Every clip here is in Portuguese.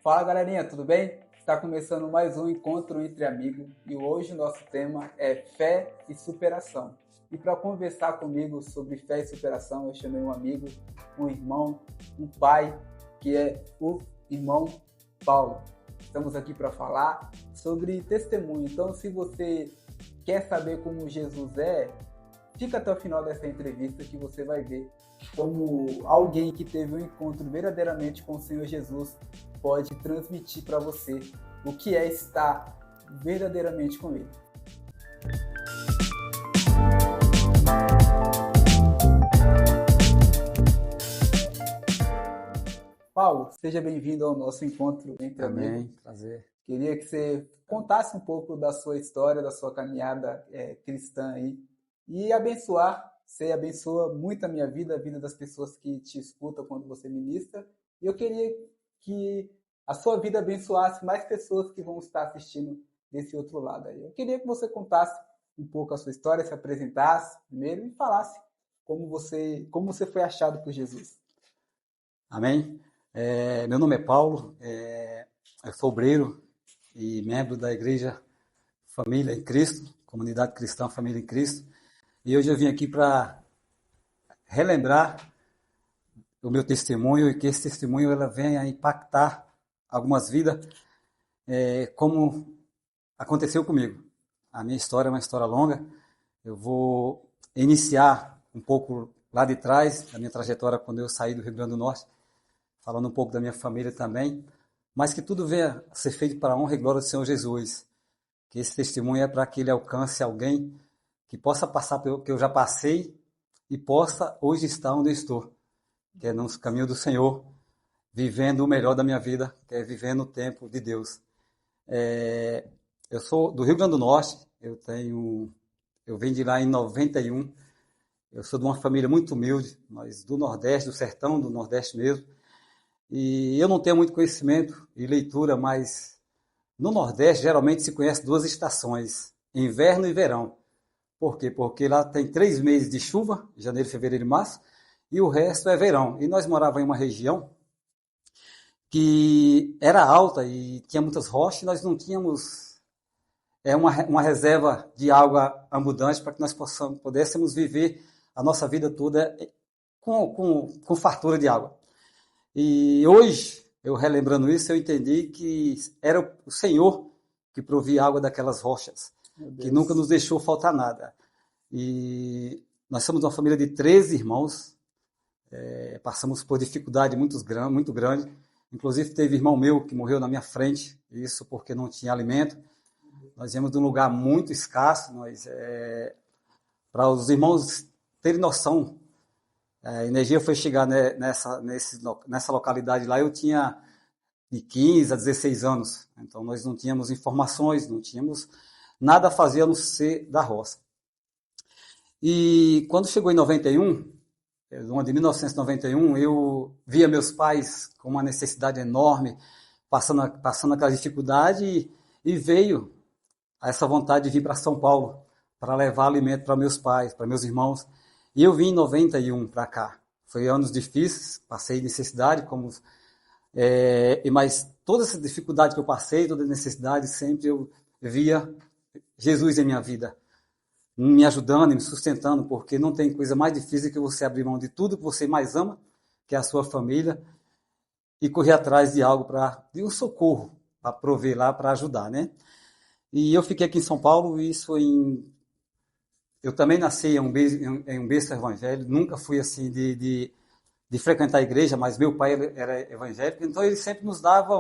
Fala galerinha, tudo bem? Está começando mais um encontro entre amigos e hoje o nosso tema é fé e superação. E para conversar comigo sobre fé e superação, eu chamei um amigo, um irmão, um pai, que é o irmão Paulo. Estamos aqui para falar sobre testemunho. Então, se você quer saber como Jesus é, fica até o final dessa entrevista que você vai ver como alguém que teve um encontro verdadeiramente com o Senhor Jesus pode transmitir para você o que é estar verdadeiramente com Ele. Paulo, seja bem-vindo ao nosso encontro entre amigos. Amém, prazer. Queria que você contasse um pouco da sua história, da sua caminhada cristã aí e você abençoa muito a minha vida, a vida das pessoas que te escutam quando você ministra. E eu queria que a sua vida abençoasse mais pessoas que vão estar assistindo desse outro lado aí. Eu queria que você contasse um pouco a sua história, se apresentasse primeiro e falasse como você foi achado por Jesus. Amém. Meu nome é Paulo, eu sou obreiro e membro da Igreja Família em Cristo, Comunidade Cristã Família em Cristo. E hoje eu vim aqui para relembrar o meu testemunho e que esse testemunho ela venha a impactar algumas vidas, como aconteceu comigo. A minha história é uma história longa. Eu vou iniciar um pouco lá de trás, da minha trajetória quando eu saí do Rio Grande do Norte, falando um pouco da minha família também, mas que tudo venha a ser feito para a honra e glória do Senhor Jesus. Que esse testemunho é para que ele alcance alguém que possa passar pelo que eu já passei e possa hoje estar onde eu estou, que é no caminho do Senhor, vivendo o melhor da minha vida, que é vivendo o tempo de Deus. Eu sou do Rio Grande do Norte, eu venho de lá em 91, eu sou de uma família muito humilde, mas do Nordeste, do sertão, do Nordeste mesmo, e eu não tenho muito conhecimento e leitura, mas no Nordeste geralmente se conhece duas estações, inverno e verão. Por quê? Porque lá tem 3 meses de chuva, janeiro, fevereiro e março, e o resto é verão. E nós morávamos em uma região que era alta e tinha muitas rochas, e nós não tínhamos uma reserva de água abundante para que nós pudéssemos viver a nossa vida toda com fartura de água. E hoje, eu relembrando isso, eu entendi que era o Senhor que provia água daquelas rochas, que nunca nos deixou faltar nada. E nós somos uma família de 13 irmãos, passamos por dificuldade muito grande. Inclusive, teve irmão meu que morreu na minha frente, isso porque não tinha alimento. Nós viemos de um lugar muito escasso, para os irmãos terem noção. A energia foi chegar nessa localidade lá, eu tinha de 15 a 16 anos. Então, nós não tínhamos informações, não tínhamos nada a fazer a não ser da roça. E quando chegou em 91, no ano de 1991, eu via meus pais com uma necessidade enorme, passando aquela dificuldade, e veio essa vontade de vir para São Paulo, para levar alimento para meus pais, para meus irmãos. E eu vim em 91 para cá. Foi anos difíceis, passei necessidade, mas toda essa dificuldade que eu passei, toda necessidade, sempre eu via Jesus em minha vida, me ajudando e me sustentando, porque não tem coisa mais difícil que você abrir mão de tudo que você mais ama, que é a sua família, e correr atrás de algo de um socorro, para prover lá, para ajudar, né? E eu fiquei aqui em São Paulo, eu também nasci em um berço evangélico, nunca fui assim de frequentar a igreja, mas meu pai era evangélico, então ele sempre nos dava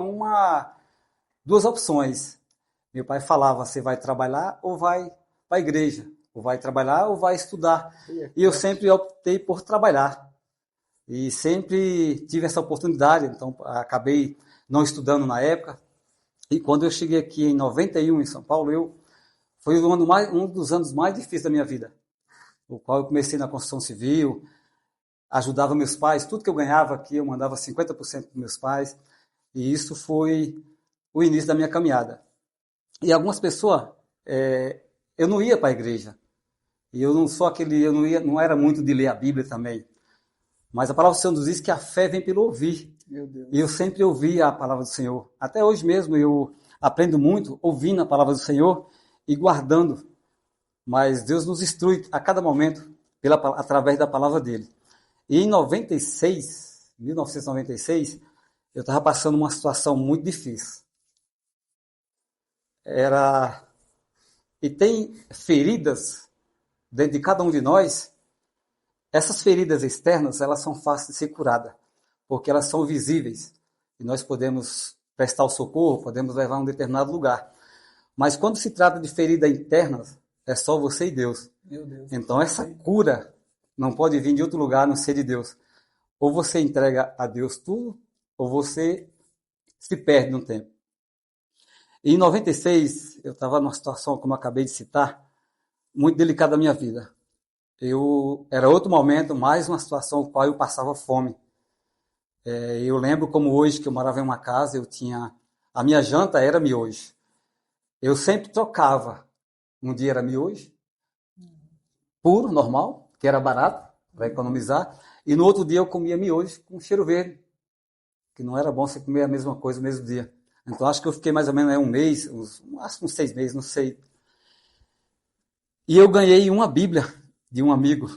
duas opções. Meu pai falava, você vai trabalhar ou vai para a igreja? Ou vai trabalhar ou vai estudar? E eu sempre optei por trabalhar. E sempre tive essa oportunidade, então acabei não estudando na época. E quando eu cheguei aqui em 91 em São Paulo, foi um dos anos mais difíceis da minha vida, o qual eu comecei na construção civil, ajudava meus pais, tudo que eu ganhava aqui eu mandava 50% para meus pais, e isso foi o início da minha caminhada. E algumas pessoas, eu não ia para a igreja, e eu não era muito de ler a Bíblia também, mas a palavra do Senhor nos diz que a fé vem pelo ouvir, Meu Deus. E eu sempre ouvia a palavra do Senhor. Até hoje mesmo eu aprendo muito ouvindo a palavra do Senhor e guardando. Mas Deus nos instrui a cada momento através da palavra dele. E em 1996, eu estava passando uma situação muito difícil. E tem feridas dentro de cada um de nós. Essas feridas externas, elas são fáceis de ser curadas, porque elas são visíveis. E nós podemos prestar o socorro, podemos levar a um determinado lugar. Mas quando se trata de feridas internas, é só você e Deus. Meu Deus. Então essa cura não pode vir de outro lugar a não ser de Deus. Ou você entrega a Deus tudo, ou você se perde no tempo. E em 96, eu estava numa situação, como eu acabei de citar, muito delicada da minha vida. Era outro momento, mais uma situação no qual eu passava fome. Eu lembro como hoje, que eu morava em uma casa, a minha janta era miojo. Eu sempre trocava. Um dia era miojo, puro, normal, que era barato, para economizar. E no outro dia eu comia miojo com cheiro verde, que não era bom você comer a mesma coisa no mesmo dia. Então acho que eu fiquei mais ou menos um mês, acho que uns 6 meses, não sei. E eu ganhei uma Bíblia de um amigo,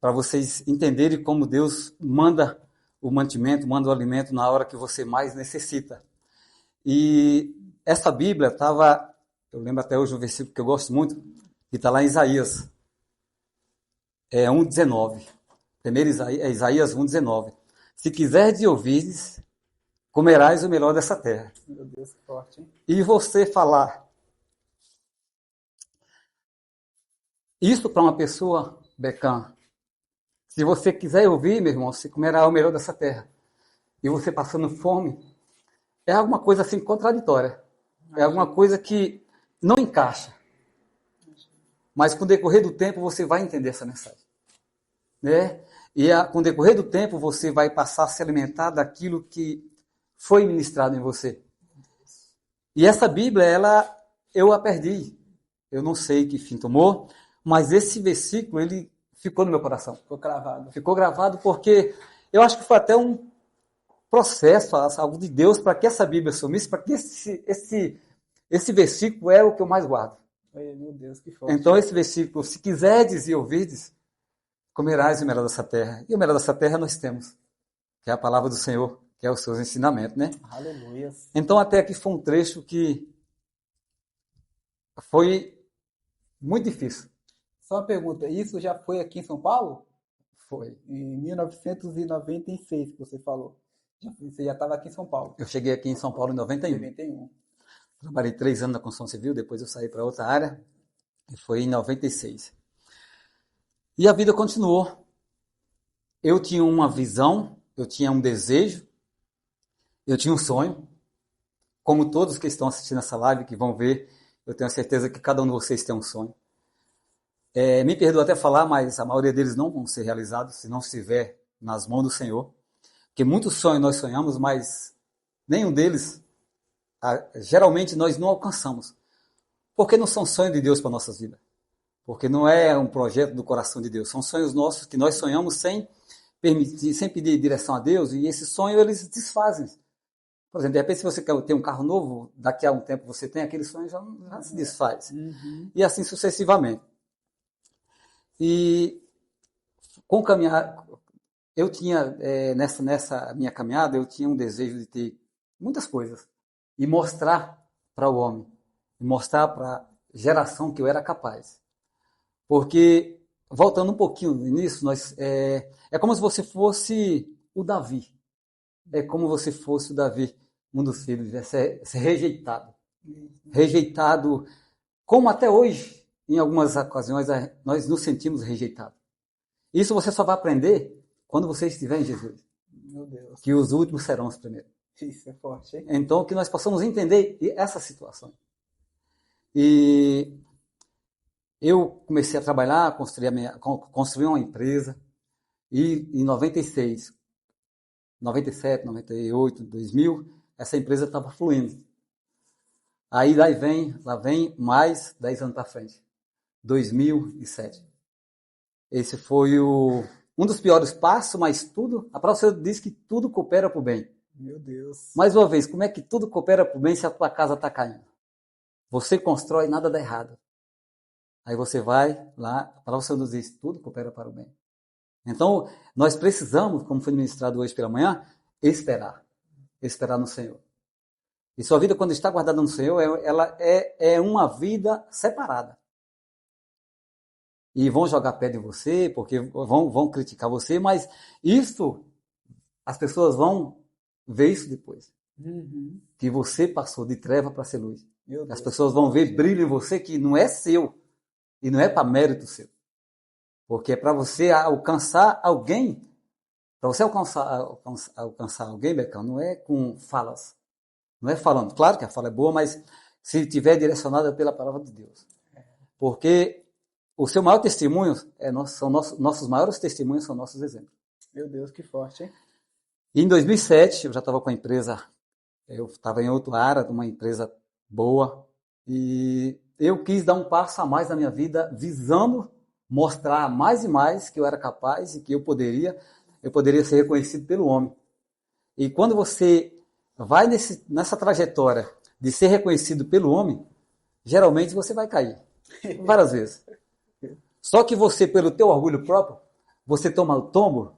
para vocês entenderem como Deus manda o mantimento, manda o alimento na hora que você mais necessita. E essa Bíblia estava, eu lembro até hoje um versículo que eu gosto muito, que está lá em Isaías 1,19. Primeiro Isaías 1,19. Se quiseres e ouvires, comerás o melhor dessa terra. Meu Deus, que forte, hein? E você falar isso para uma pessoa, Becã, se você quiser ouvir, meu irmão, você comerá o melhor dessa terra. E você passando fome, é alguma coisa assim contraditória. É alguma coisa que não encaixa. Mas com o decorrer do tempo você vai entender essa mensagem. Né? E com o decorrer do tempo você vai passar a se alimentar daquilo que foi ministrado em você. E essa Bíblia, eu a perdi. Eu não sei que fim tomou, mas esse versículo, ele ficou no meu coração. Ficou gravado. Ficou gravado porque eu acho que foi até um processo, algo de Deus, para que essa Bíblia sumisse, para que esse versículo é o que eu mais guardo. Meu Deus, que forte. Então esse versículo, se quiserdes e ouvirdes, comerás o melhor dessa terra. E o melhor dessa terra nós temos, que é a palavra do Senhor, que é os seus ensinamentos, né? Aleluia. Então até aqui foi um trecho que foi muito difícil. Só uma pergunta, isso já foi aqui em São Paulo? Foi. Em 1996 que você falou. Você já estava aqui em São Paulo. Eu cheguei aqui em São Paulo em 91. 91. Trabalhei 3 anos na construção civil, depois eu saí para outra área, e foi em 96. E a vida continuou. Eu tinha uma visão, eu tinha um desejo, eu tinha um sonho. Como todos que estão assistindo essa live, que vão ver, eu tenho certeza que cada um de vocês tem um sonho. Me perdoa até falar, mas a maioria deles não vão ser realizados se não estiver nas mãos do Senhor. Porque muitos sonhos nós sonhamos, mas nenhum deles, geralmente, nós não alcançamos. Porque não são sonhos de Deus para a nossa vida. Porque não é um projeto do coração de Deus. São sonhos nossos que nós sonhamos sem pedir direção a Deus, e esses sonhos eles desfazem. Por exemplo, de repente, se você quer ter um carro novo, daqui a um tempo você tem, aquele sonho já se desfaz. Uhum. E assim sucessivamente. E com caminhar, eu tinha, nessa minha caminhada, eu tinha um desejo de ter muitas coisas e mostrar para o homem, e mostrar para a geração que eu era capaz. Porque, voltando um pouquinho nisso, é como se você fosse o Davi. É como se fosse o Davi, um dos filhos, ser rejeitado. Rejeitado, como até hoje, em algumas ocasiões, nós nos sentimos rejeitados. Isso você só vai aprender quando você estiver em Jesus. Meu Deus. Que os últimos serão os primeiros. Isso é forte, hein? Então, que nós possamos entender essa situação. E eu comecei a trabalhar, construir uma empresa, e em 96, 97, 98, 2000, essa empresa estava fluindo. Aí lá vem mais 10 anos para frente. 2007. Esse foi um dos piores passos, mas a palavra diz que tudo coopera para o bem. Meu Deus. Mais uma vez, como é que tudo coopera para o bem se a tua casa está caindo? Você constrói, nada dá errado. Aí você vai lá, a palavra do Senhor nos diz, tudo coopera para o bem. Então, nós precisamos, como foi ministrado hoje pela manhã, esperar no Senhor. E sua vida, quando está guardada no Senhor, ela é uma vida separada. E vão jogar pedra em você, porque vão criticar você, mas isso, as pessoas vão ver isso depois. Uhum. Que você passou de treva para ser luz. Meu Deus. As pessoas vão ver brilho em você que não é seu. E não é para mérito seu. Porque é para você alcançar alguém. Para você alcançar alguém, Becão, não é com falas. Não é falando. Claro que a fala é boa, mas se estiver direcionada pela palavra de Deus. Porque o seu maior testemunho, nossos maiores testemunhos são nossos exemplos. Meu Deus, que forte, hein? E em 2007, eu já estava com a empresa, eu estava em outra área, uma empresa boa, e eu quis dar um passo a mais na minha vida, visando mostrar mais e mais que eu era capaz e que eu poderia ser reconhecido pelo homem. E quando você vai nessa trajetória de ser reconhecido pelo homem, geralmente você vai cair, várias vezes. Só que você, pelo teu orgulho próprio, você toma o tombo,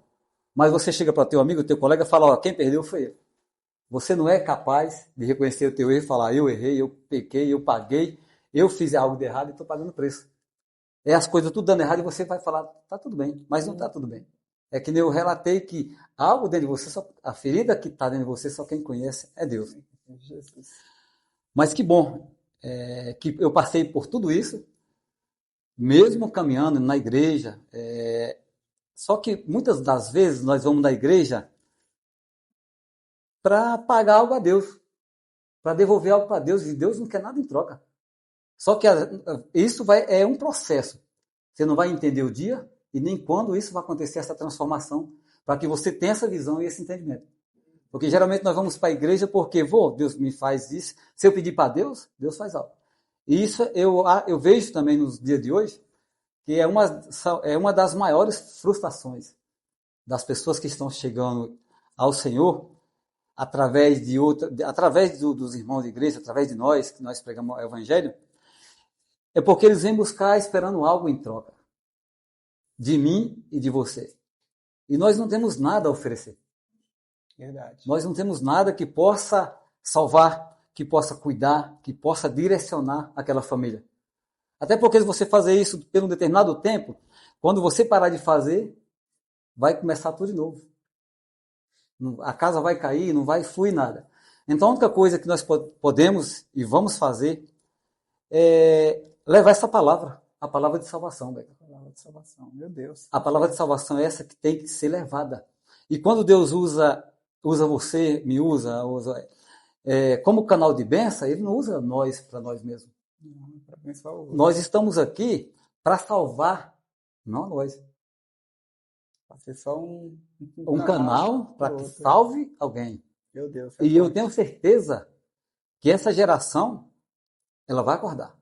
mas você chega para teu amigo, teu colega e fala, ó, quem perdeu foi eu. Você não é capaz de reconhecer o teu erro e falar, eu errei, eu pequei, eu paguei, eu fiz algo de errado e estou pagando preço. É as coisas tudo dando errado e você vai falar, tá tudo bem, mas não tá tudo bem. É que nem eu relatei que algo dentro de você, a ferida que está dentro de você, só quem conhece é Deus. Jesus. Mas que bom que eu passei por tudo isso, mesmo caminhando na igreja. Só que muitas das vezes nós vamos na igreja para pagar algo a Deus, para devolver algo para Deus, e Deus não quer nada em troca. Só que isso é um processo. Você não vai entender o dia e nem quando isso vai acontecer, essa transformação, para que você tenha essa visão e esse entendimento. Porque geralmente nós vamos para a igreja porque, Deus me faz isso. Se eu pedir para Deus, Deus faz algo. E isso eu vejo também nos dias de hoje, que é uma das maiores frustrações das pessoas que estão chegando ao Senhor através dos irmãos de igreja, através de nós, que nós pregamos o evangelho, é porque eles vêm buscar esperando algo em troca de mim e de você. E nós não temos nada a oferecer. Verdade. Nós não temos nada que possa salvar, que possa cuidar, que possa direcionar aquela família. Até porque se você fazer isso por um determinado tempo, quando você parar de fazer, vai começar tudo de novo. A casa vai cair, não vai fluir nada. Então a única coisa que nós podemos e vamos fazer é levar essa palavra, a palavra de salvação, Beca. A palavra de salvação, meu Deus. A palavra de salvação é essa que tem que ser levada. E quando Deus usa você, me usa como canal de bênção, Ele não usa nós para nós mesmos. Para abençoar o outro. Nós estamos aqui para salvar, não nós. Para ser só um canal para que salve alguém. Meu Deus. E eu tenho certeza que essa geração, ela vai acordar.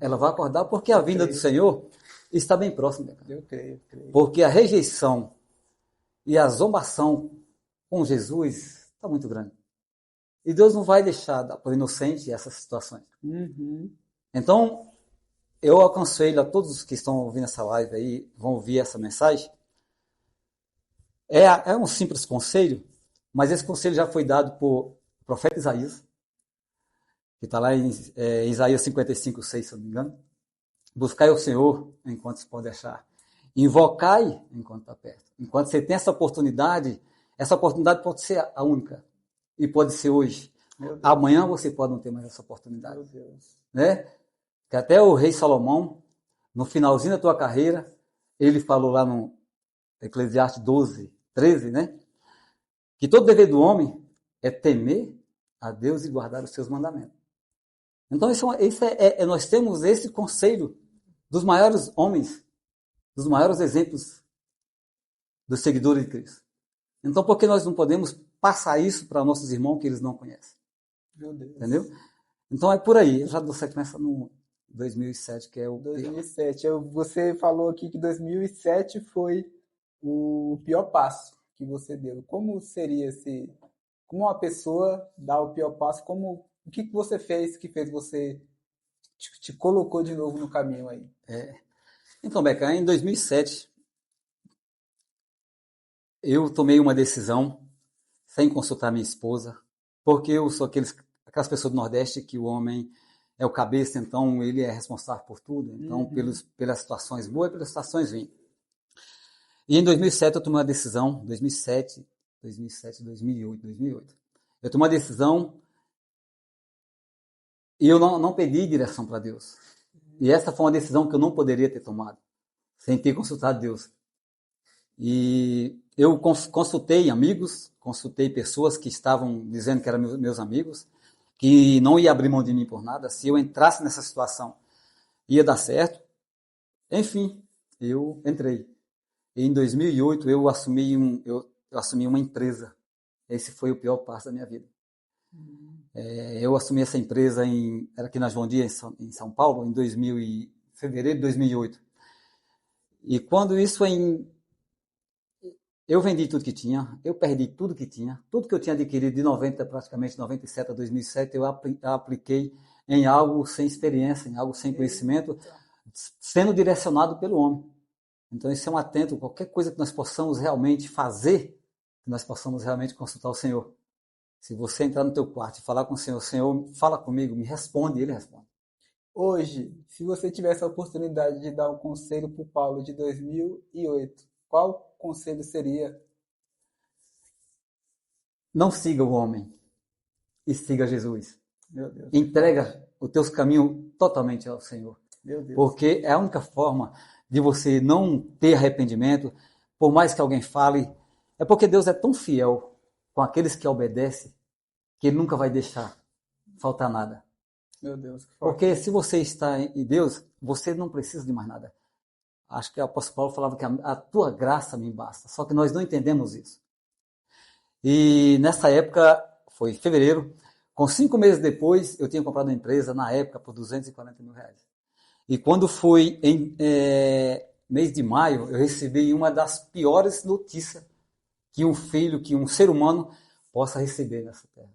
Ela vai acordar porque a vinda do Senhor está bem próxima. Eu creio. Porque a rejeição e a zombação com Jesus está muito grande. E Deus não vai deixar por inocente essas situações. Uhum. Então, eu aconselho a todos que estão ouvindo essa live aí, vão ouvir essa mensagem. É um simples conselho, mas esse conselho já foi dado por profeta Isaías, que está lá em Isaías 55:6, se eu não me engano. Buscai o Senhor enquanto se pode achar. Invocai enquanto está perto. Enquanto você tem essa oportunidade pode ser a única. E pode ser hoje. Amanhã você pode não ter mais essa oportunidade. Meu Deus. Né? Que até o rei Salomão, no finalzinho da tua carreira, ele falou lá no Eclesiastes 12:13, né? Que todo dever do homem é temer a Deus e guardar os seus mandamentos. Então, nós temos esse conselho dos maiores homens, dos maiores exemplos dos seguidores de Cristo. Então, por que nós não podemos passar isso para nossos irmãos que eles não conhecem? Meu Deus. Entendeu? Então, é por aí. Eu já dou sequência no 2007, que é o 2007. Você falou aqui que 2007 foi o pior passo que você deu. Como seria esse como uma pessoa dá o pior passo, o que você fez que fez você te colocou de novo no caminho aí? Então, Beca, em 2007, eu tomei uma decisão sem consultar minha esposa, porque eu sou aquelas pessoas do Nordeste que o homem é o cabeça, então ele é responsável por tudo, então pelas situações boas e pelas situações ruins. E em 2007 eu tomei uma decisão, 2008. Eu tomei uma decisão e eu não pedi direção para Deus. E essa foi uma decisão que eu não poderia ter tomado, sem ter consultado Deus. E eu consultei amigos, consultei pessoas que estavam dizendo que eram meus amigos, que não ia abrir mão de mim por nada. Se eu entrasse nessa situação, ia dar certo. Enfim, eu entrei. E em 2008 eu assumi uma empresa. Esse foi o pior passo da minha vida. Eu assumi essa empresa era aqui na João Dias, em São Paulo, em fevereiro de 2008. E quando isso eu vendi tudo que tinha, eu perdi tudo que tinha, tudo que eu tinha adquirido de praticamente 97 a 2007, eu apliquei em algo sem experiência, em algo sem conhecimento, sendo direcionado pelo homem. Então, isso é um atento, qualquer coisa que nós possamos realmente fazer, que nós possamos realmente consultar o Senhor. Se você entrar no teu quarto e falar com o Senhor, Senhor, fala comigo, me responde, Ele responde. Hoje, se você tivesse a oportunidade de dar um conselho para o Paulo de 2008, qual conselho seria? Não siga o homem e siga Jesus. Meu Deus. Entrega os teus caminhos totalmente ao Senhor. Meu Deus. Porque é a única forma de você não ter arrependimento, por mais que alguém fale, é porque Deus é tão fiel com aqueles que obedecem, que Ele nunca vai deixar faltar nada. Meu Deus. Porque se você está em Deus, você não precisa de mais nada. Acho que o apóstolo Paulo falava que a tua graça me basta, só que nós não entendemos isso. E nessa época, foi em fevereiro, com 5 meses depois, eu tinha comprado uma empresa, na época, por R$240 mil. E quando foi em mês de maio, eu recebi uma das piores notícias que um ser humano possa receber nessa terra.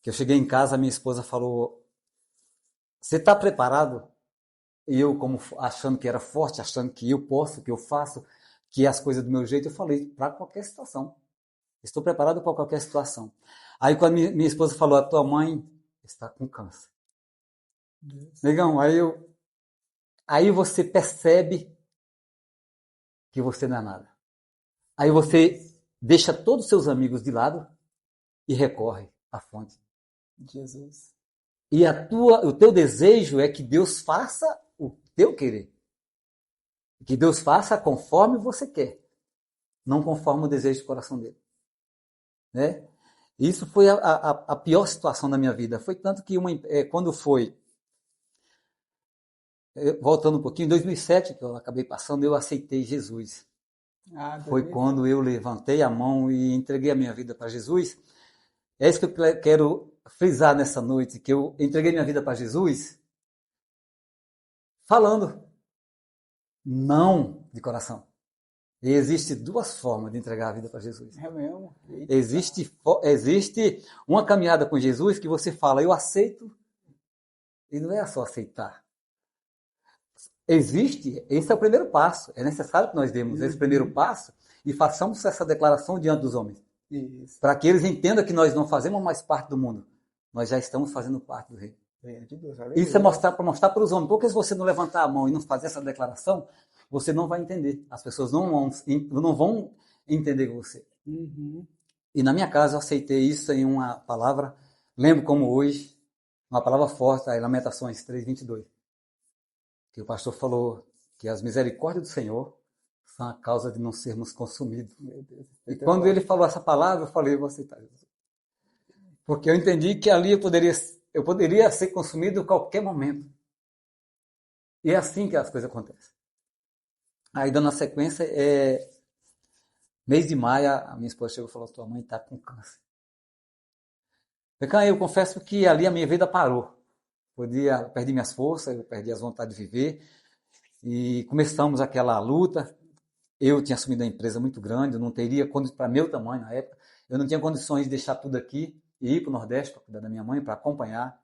Que eu cheguei em casa, minha esposa falou, você está preparado? E eu, como achando que era forte, achando que eu posso, que eu faço, que as coisas do meu jeito, eu falei, para qualquer situação. Estou preparado para qualquer situação. Aí quando minha esposa falou, a tua mãe está com câncer. Negão, aí você percebe que você não é nada. Aí você deixa todos os seus amigos de lado e recorre à fonte. Jesus. E o teu desejo é que Deus faça o teu querer. Que Deus faça conforme você quer. Não conforme o desejo do coração dele. Né? Isso foi a pior situação da minha vida. Foi tanto que quando foi, voltando um pouquinho, em 2007, que eu acabei passando, eu aceitei Jesus. Foi quando eu levantei a mão e entreguei a minha vida para Jesus. É isso que eu quero frisar nessa noite, que eu entreguei minha vida para Jesus falando não de coração. E existe 2 formas de entregar a vida para Jesus. É mesmo? Existe uma caminhada com Jesus que você fala, eu aceito, e não é só aceitar. Esse é o primeiro passo. É necessário que nós demos esse primeiro passo e façamos essa declaração diante dos homens. Isso. Para que eles entendam que nós não fazemos mais parte do mundo. Nós já estamos fazendo parte do reino. Isso é para mostrar para os homens. Porque se você não levantar a mão e não fazer essa declaração, você não vai entender. As pessoas não vão entender com você. E na minha casa eu aceitei isso em uma palavra, lembro como hoje, uma palavra forte, a Lamentações 3:22. Que o pastor falou que as misericórdias do Senhor são a causa de não sermos consumidos. E quando ele falou essa palavra, eu falei, eu vou aceitar Jesus. Porque eu entendi que ali eu poderia ser consumido a qualquer momento. E é assim que as coisas acontecem. Aí, dando a sequência, mês de maio, a minha esposa chegou e falou, tua mãe está com câncer. Eu confesso que ali a minha vida parou. Perdi minhas forças, eu perdi as vontades de viver. E começamos aquela luta. Eu tinha assumido uma empresa muito grande, eu não teria, para meu tamanho na época, Eu não tinha condições de deixar tudo aqui e ir para o Nordeste para cuidar da minha mãe, para acompanhar.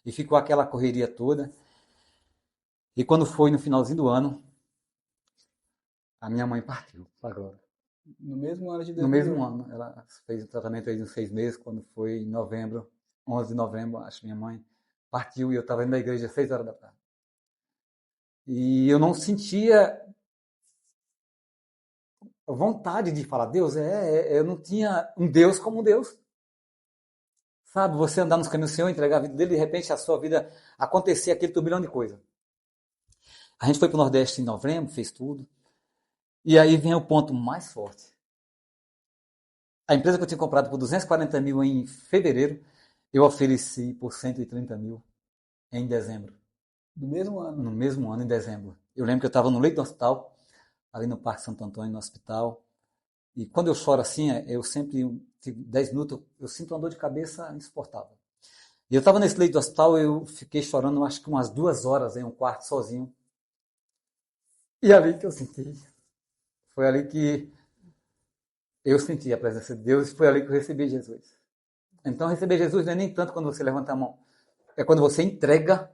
E ficou aquela correria toda. E quando foi no finalzinho do ano, a minha mãe partiu para a glória. No mesmo ano de No mesmo 2008. ano. Ela fez o tratamento aí de uns 6 meses, quando foi em novembro, 11 de novembro, acho que minha mãe partiu e eu estava indo na igreja às 6 horas da tarde. E eu não sentia vontade de falar, Deus, eu não tinha um Deus como um Deus. Sabe, você andar nos caminhos do Senhor, entregar a vida dele, de repente a sua vida acontecer aquele turbilhão de coisa. A gente foi para o Nordeste em novembro, fez tudo. E aí vem o ponto mais forte. A empresa que eu tinha comprado por 240 mil em fevereiro, eu ofereci por 130 mil em dezembro. Do mesmo ano. No mesmo ano, em dezembro. Eu lembro que eu estava no leito do hospital, ali no Parque Santo Antônio, no hospital. E quando eu choro assim, eu sempre, 10 minutos, eu sinto uma dor de cabeça insuportável. E eu estava nesse leito do hospital, eu fiquei chorando, acho que umas 2 horas em um quarto sozinho. E ali que eu senti. Foi ali que eu senti a presença de Deus, foi ali que eu recebi Jesus. Então, receber Jesus não é nem tanto quando você levanta a mão, é quando você entrega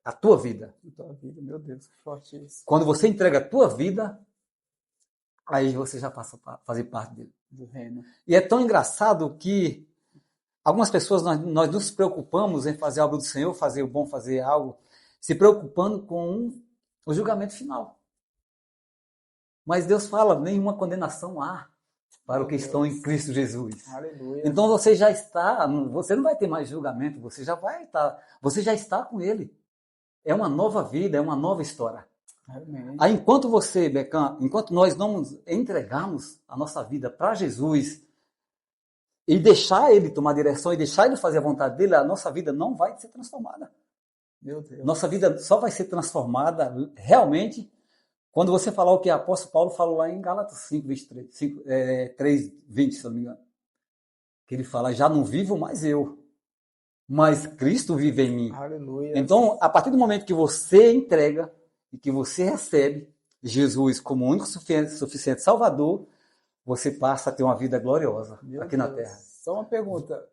a tua vida. A tua vida, meu Deus, que forte isso. Quando você entrega a tua vida, aí você já passa a fazer parte dele. Do reino. E é tão engraçado que algumas pessoas, nós nos preocupamos em fazer algo do Senhor, fazer o bom, fazer algo, se preocupando com o julgamento final. Mas Deus fala, nenhuma condenação há para os que estão em Cristo Jesus. Aleluia. Então você já está, você não vai ter mais julgamento, você já está com Ele. É uma nova vida, é uma nova história. Amém. Aí enquanto você, Becã, enquanto nós não nos entregarmos a nossa vida para Jesus e deixar Ele tomar direção e deixar Ele fazer a vontade dele, a nossa vida não vai ser transformada. Meu Deus. Nossa vida só vai ser transformada realmente quando você falar o que o apóstolo Paulo falou lá em Gálatas 5, 23, 3, 20, se eu não me engano. Que ele fala, já não vivo mais eu, mas Cristo vive em mim. Aleluia. Então, a partir do momento que você entrega e que você recebe Jesus como o único suficiente Salvador, você passa a ter uma vida gloriosa aqui na Terra. Só uma pergunta.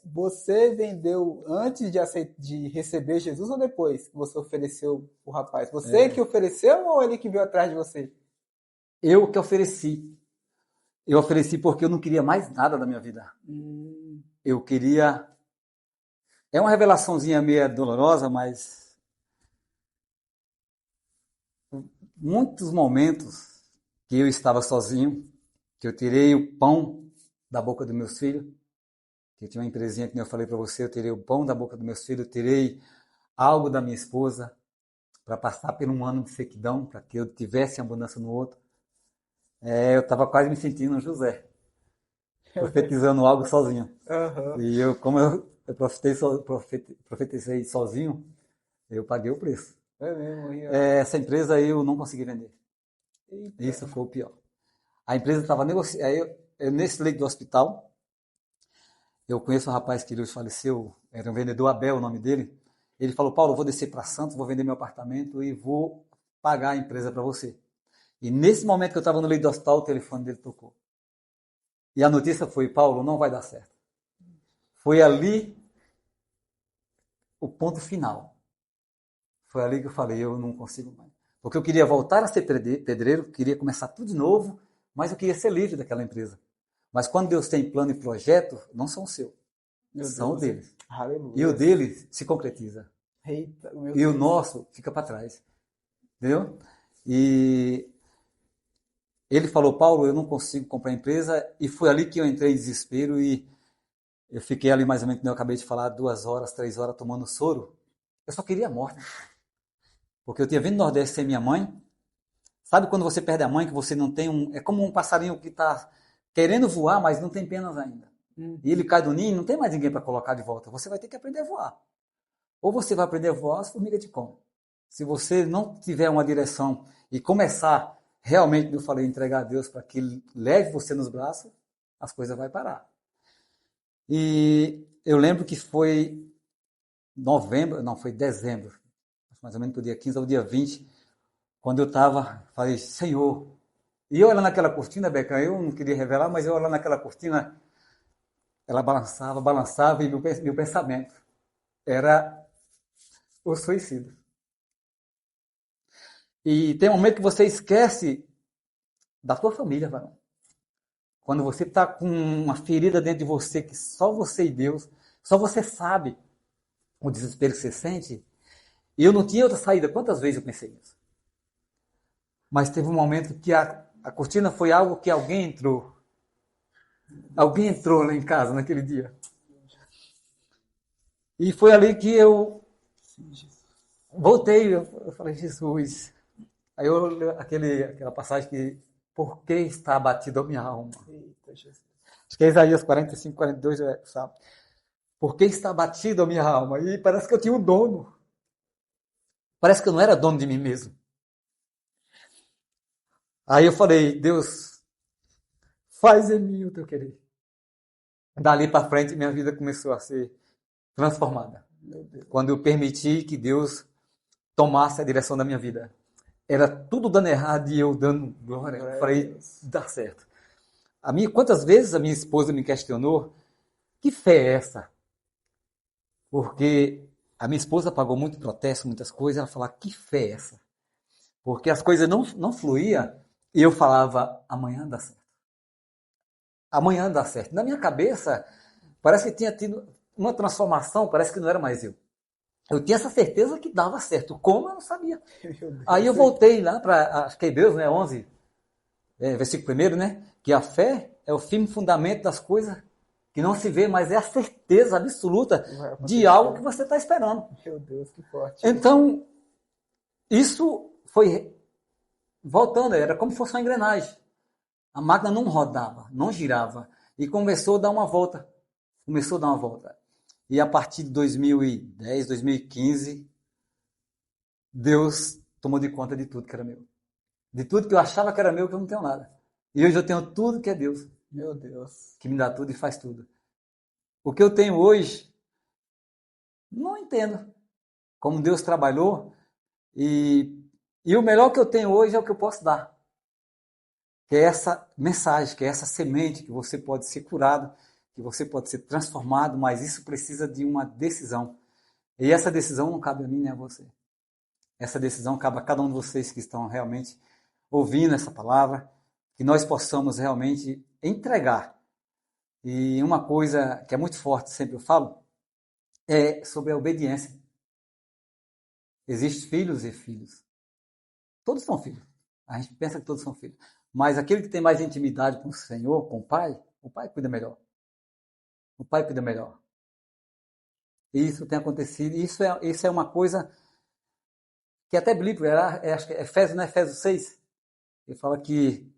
Você vendeu antes de receber Jesus ou depois que você ofereceu o rapaz? Você que ofereceu ou ele que veio atrás de você? Eu que ofereci. Eu ofereci porque eu não queria mais nada da minha vida. Eu queria... É uma revelaçãozinha meio dolorosa, mas... Muitos momentos que eu estava sozinho, que eu tirei o pão da boca dos meus filhos, que eu tinha uma empresinha que eu falei para você, eu tirei o pão da boca dos meus filhos, eu tirei algo da minha esposa para passar por um ano de sequidão, para que eu tivesse abundância no outro. Eu estava quase me sentindo um José, profetizando algo sozinho. Uhum. E como eu profetizei sozinho, eu paguei o preço. É mesmo. Essa empresa eu não consegui vender. Eita. Isso foi o pior. A empresa estava negociando. Nesse leito do hospital, eu conheço um rapaz que hoje faleceu, era um vendedor, Abel, o nome dele. Ele falou, Paulo, eu vou descer para Santos, vou vender meu apartamento e vou pagar a empresa para você. E nesse momento que eu estava no leito do hospital, o telefone dele tocou. E a notícia foi, Paulo, não vai dar certo. Foi ali o ponto final. Foi ali que eu falei, eu não consigo mais. Porque eu queria voltar a ser pedreiro, queria começar tudo de novo, mas eu queria ser livre daquela empresa. Mas quando Deus tem plano e projeto, não são seus, são o deles. Aleluia. E o deles se concretiza. Eita, e o nosso fica para trás. Entendeu? E ele falou, Paulo, eu não consigo comprar empresa, e foi ali que eu entrei em desespero e eu fiquei ali mais ou menos, como eu acabei de falar, 2 horas, 3 horas tomando soro. Eu só queria a morte. Porque eu tinha vindo do Nordeste sem minha mãe. Sabe quando você perde a mãe, que você não tem um... É como um passarinho que está querendo voar, mas não tem penas ainda. E ele cai do ninho, não tem mais ninguém para colocar de volta. Você vai ter que aprender a voar. Ou você vai aprender a voar, as formigas te comem. Se você não tiver uma direção e começar realmente, eu falei, entregar a Deus para que Ele leve você nos braços, as coisas vão parar. E eu lembro que foi novembro, não, foi dezembro, mais ou menos do dia 15 ao dia 20, quando eu estava, falei, Senhor, E eu olhando naquela cortina, Beca, eu não queria revelar, mas eu olhando naquela cortina, ela balançava, balançava, e meu pensamento era o suicídio. E tem um momento que você esquece da sua família, varão. Quando você está com uma ferida dentro de você que só você e Deus, só você sabe o desespero que você sente. E eu não tinha outra saída. Quantas vezes eu pensei nisso? Mas teve um momento que a cortina foi algo que alguém entrou. Alguém entrou lá em casa naquele dia. E foi ali que eu voltei. Eu falei, Jesus. Aí eu aquela passagem que, por que está abatida a minha alma? Eita, Jesus. Acho que é Isaías 45, 42, sabe? Por que está abatida a minha alma? E parece que eu tinha um dono. Parece que eu não era dono de mim mesmo. Aí eu falei, Deus, faz em mim o teu querer. Dali para frente, minha vida começou a ser transformada. Quando eu permiti que Deus tomasse a direção da minha vida. Era tudo dando errado e eu dando glória. Eu falei, dá certo. Quantas vezes a minha esposa me questionou, que fé é essa? Porque a minha esposa pagou muito protesto, muitas coisas, ela falava, que fé é essa? Porque as coisas não fluíam e eu falava, amanhã dá certo. Amanhã dá certo. Na minha cabeça, parece que tinha tido uma transformação, parece que não era mais eu. Eu tinha essa certeza que dava certo. Como eu não sabia. Aí eu voltei lá para, acho que é Hebreus, né, 11, versículo 1, né? Que a fé é o firme fundamento das coisas que não se vê, mas é a certeza absoluta de algo que você está esperando. Meu Deus, que forte. Então, isso foi voltando, era como se fosse uma engrenagem. A máquina não rodava, não girava. E começou a dar uma volta. Começou a dar uma volta. E a partir de 2010, 2015, Deus tomou de conta de tudo que era meu. De tudo que eu achava que era meu, que eu não tenho nada. E hoje eu tenho tudo que é Deus. Meu Deus. Que me dá tudo e faz tudo. O que eu tenho hoje, não entendo como Deus trabalhou. E o melhor que eu tenho hoje é o que eu posso dar. Que é essa mensagem, que é essa semente, que você pode ser curado, que você pode ser transformado, mas isso precisa de uma decisão. E essa decisão não cabe a mim nem a você. Essa decisão cabe a cada um de vocês que estão realmente ouvindo essa palavra, que nós possamos realmente entregar. E uma coisa que é muito forte, sempre eu falo, é sobre a obediência. Existem filhos e filhos. Todos são filhos. A gente pensa que todos são filhos. Mas aquele que tem mais intimidade com o Senhor, com o pai cuida melhor. O pai cuida melhor. E isso tem acontecido. Isso é uma coisa que até bíblico, acho que é Efésios, né? Efésios 6. Ele fala que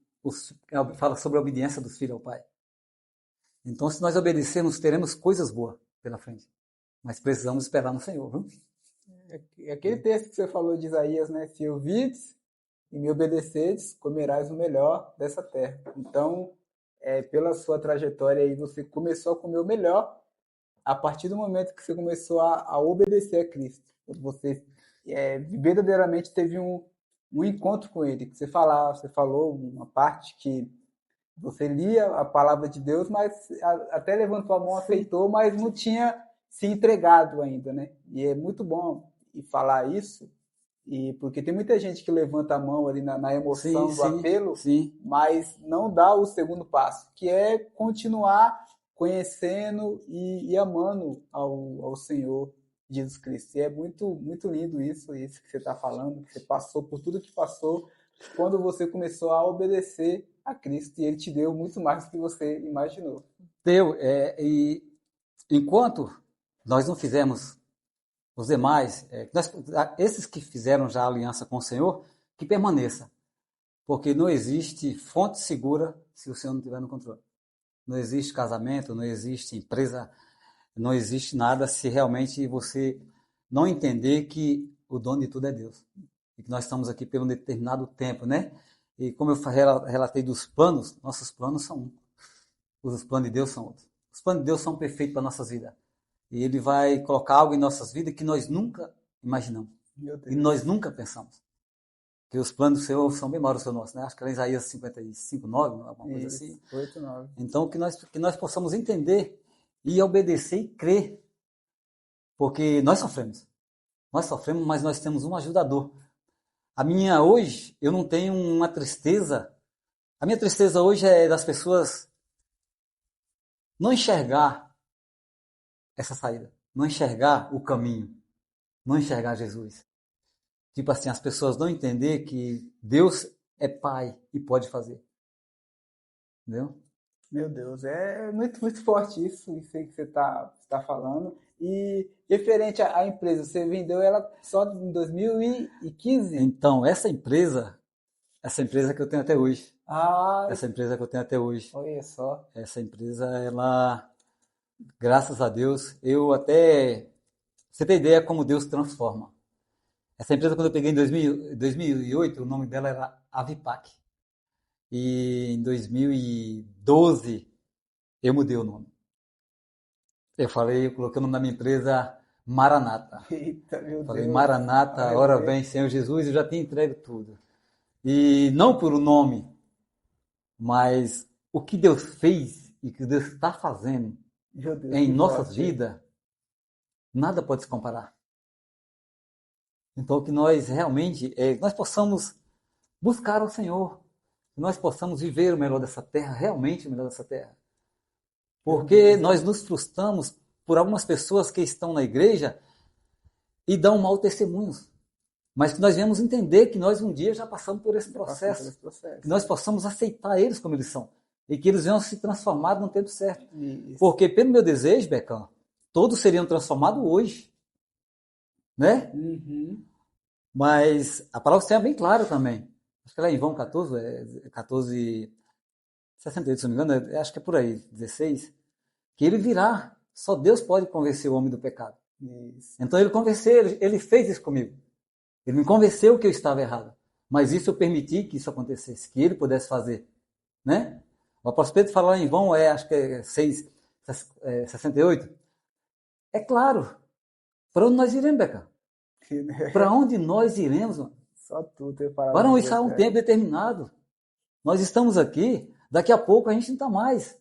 fala sobre a obediência dos filhos ao pai. Então, se nós obedecermos, teremos coisas boas pela frente. Mas precisamos esperar no Senhor. Viu? Aquele texto que você falou de Isaías, né? Se ouvides e me obedecedes, comerás o melhor dessa terra. Então, pela sua trajetória aí, você começou a comer o melhor a partir do momento que você começou a obedecer a Cristo. Você verdadeiramente teve um encontro com Ele. Que você falou uma parte que você lia a palavra de Deus, mas até levantou a mão, aceitou, mas não tinha se entregado ainda, né? E é muito bom falar isso, porque tem muita gente que levanta a mão ali na emoção do apelo, mas não dá o segundo passo, que é continuar conhecendo e amando ao Senhor Jesus Cristo. E é muito, muito lindo isso que você está falando, que você passou por tudo que passou quando você começou a obedecer a Cristo, e Ele te deu muito mais do que você imaginou. Deu, e enquanto nós não fizermos os demais, esses que fizeram já a aliança com o Senhor, que permaneça. Porque não existe fonte segura se o Senhor não estiver no controle. Não existe casamento, não existe empresa, não existe nada se realmente você não entender que o dono de tudo é Deus. E que nós estamos aqui por um determinado tempo, né? E como eu relatei dos planos, nossos planos são um. Os planos de Deus são outros. Os planos de Deus são perfeitos para nossas vidas. E Ele vai colocar algo em nossas vidas que nós nunca imaginamos. E nós nunca pensamos. que os planos do Senhor são bem maiores que os nossos, né? Acho que era Isaías 55:9, alguma coisa Isso, assim. 8, 9. Então, que nós possamos entender e obedecer e crer, porque nós sofremos. Nós sofremos, mas nós temos um ajudador. A minha hoje, eu não tenho uma tristeza. A minha tristeza hoje é das pessoas não enxergar essa saída, não enxergar o caminho, não enxergar Jesus. Tipo assim, as pessoas não entender que Deus é Pai e pode fazer. Entendeu? Meu Deus, é muito, muito forte isso aí que você tá falando. E referente à empresa, você vendeu ela só em 2015? Então, essa empresa que eu tenho até hoje, Ah, olha só. essa empresa, ela, graças a Deus, eu até, você tem ideia como Deus transforma. Essa empresa, quando eu peguei em 2008, o nome dela era Avipac. E em 2012, eu mudei o nome. Eu coloquei o nome da minha empresa Maranata. Eita, meu Falei, Deus. Maranata, ora vem, Senhor Jesus, eu já tinha entregue tudo. E não por o nome, mas o que Deus fez e o que Deus está fazendo Meu Deus, em que nossas forte. vidas, nada pode se comparar. Então, que nós realmente, nós possamos buscar o Senhor, que nós possamos viver o melhor dessa terra, realmente o melhor dessa terra. Porque nós nos frustramos por algumas pessoas que estão na igreja e dão mau testemunho. Mas que nós venhamos entender que nós um dia já passamos por esse processo. Que nós possamos aceitar eles como eles são. E que eles venham se transformar no tempo certo. Isso. Porque pelo meu desejo, Becão, todos seriam transformados hoje. Né? Uhum. Mas a palavra do Senhor é bem clara também. Acho que lá em João 14, 14, 68, se não me engano, acho que é por aí, 16, que ele virá. Só Deus pode convencer o homem do pecado. Isso. Então ele convenceu, ele fez isso comigo. Ele me convenceu que eu estava errado. Mas isso eu permiti que isso acontecesse, que ele pudesse fazer. Né? O apóstolo Pedro fala lá em João, acho que é 68. É claro. Para onde nós iremos, Beca? Para onde nós iremos, mano? Só tu ter parado. Para isso há um tempo determinado. Nós estamos aqui, daqui a pouco a gente não está mais.